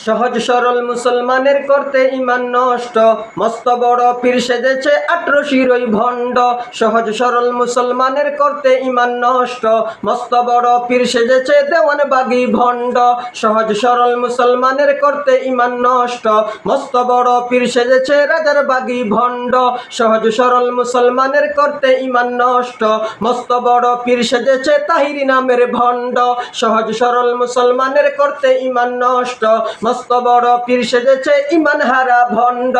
সহজ সরল মুসলমানের করতে ইমান নষ্ট, মস্ত বড় পীর সেজেছে 18 ওই ভণ্ড। সহজ সরল মুসলমানের করতে ইমান নষ্ট, মস্ত বড় পীর সেজেছে দেওয়ানবাগী ভণ্ড। সহজ সরল মুসলমানের করতে ইমান নষ্ট, মস্ত বড় পীর সেজেছে রাজার বাগী ভণ্ড। সহজ সরল মুসলমানের করতে ইমান নষ্ট, মস্ত বড় পীর সেজেছে তাহিরি নামের ভণ্ড। সহজ সরল মুসলমানের করতে ইমান নষ্ট, মস্ত বড় পীর সেজেছে ইমান হারা ভণ্ড।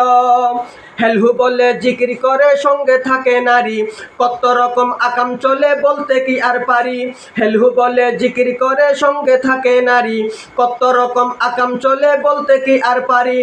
হেলহু বলে জিকির করে সঙ্গে থাকে নারী, কত রকম আকাম চলে বলতে কি আর পারি। হেলহু বলে জিকির করে সঙ্গে থাকে নারী, কত রকম আকাম চলে বলতে কি আর পারি।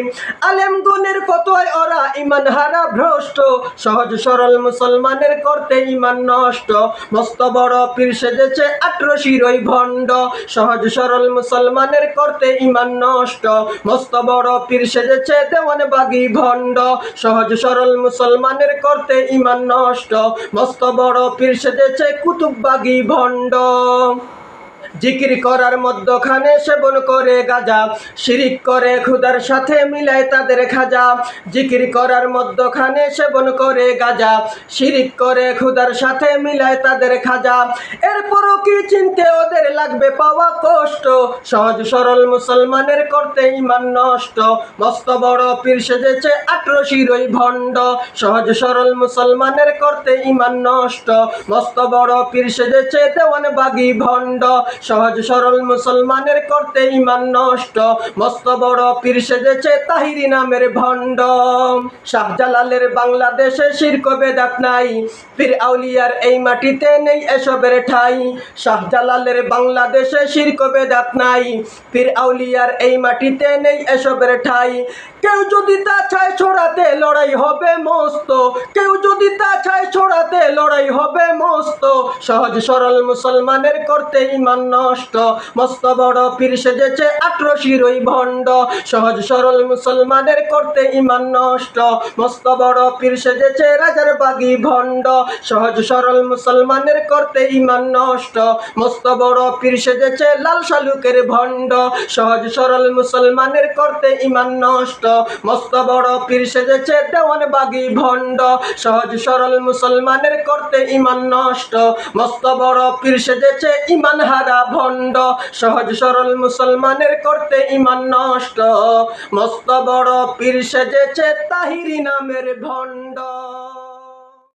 আলেম গুণের ফতোয়ায় ওরা ইমান হারা ভ্রষ্ট, সহজ সরল মুসলমানের করতে ইমান নষ্ট, মস্ত বড় পীর সেজেছে 18 ওই ভণ্ড। সহজ সরল মুসলমানের করতে ইমান নষ্ট, মস্ত বড় পীর সেজেছে দেওয়ানবাগী ভণ্ড। সহজ সরল মুসলমানের করতে ইমান নষ্ট, মস্ত বড় পীর সেজেছে কুতুববাগী ভণ্ড। জিকির করার মধ্যখানে সেবন করে গাঁজা, শিরিক করে খুদার সাথে মিলায় তাদের খাজা। জিকির করার মধ্যখানে সেবন করে গাঁজা, শিরিক করে খুদার সাথে মিলায় তাদের খাজা। এরপরও কি চিনতে ওদের লাগবে পাওয়া কষ্ট, সহজ সরল মুসলমানের করতে ইমান নষ্ট, মস্ত বড় পীর সেজেছে 18 ওই ভণ্ড। সহজ সরল মুসলমানের করতে ইমান নষ্ট, মস্ত বড় পীর সেজেছে দেওয়ানবাগী ভণ্ড। সহজ সরল মুসলমানের করতে ইমান নষ্ট, মস্ত বড় পীর সেজেছে তাহিরি নামের ভণ্ড। শাহজালালের বাংলাদেশে শিরক বেদাত নাই, পীর আউলিয়ার এই মাটিতে নেই এসবের ঠাই। শাহজালালের বাংলাদেশে শিরক বেদাত নাই, পীর আউলিয়ার এই মাটিতে নেই এসবের ঠাই। কেউ যদি তা চায় ছড়াতে লড়াই হবে মস্ত, কেউ যদি তা চায় ছড়াতে লড়াই হবে মস্ত। সহজ সরল মুসলমানের করতে ইমান নষ্ট, মস্ত বড় পীর সেজেছে 18 ওই ভণ্ড। সহজ সরল মুসলমানের করতে ইমান নষ্ট, মস্ত বড় পীর সেজেছে রাজার বাগী ভণ্ড। সহজ সরল মুসলমানের করতে ইমান নষ্ট, মস্ত বড় পীর সেজেছে লাল শালুকের ভণ্ড। সহজ সরল মুসলমানের করতে ইমান নষ্ট, মস্ত বড় পীর সেজেছে দেওয়ানবাগী ভণ্ড। সহজ সরল মুসলমানের করতে ইমান নষ্ট, মস্ত বড় পীর সেজেছে ইমান হারা ভণ্ড। সহজ সরল মুসলমানের করতে ইমান নষ্ট, মস্ত বড় পীর সেজেছে তাহিরি নামের ভণ্ড।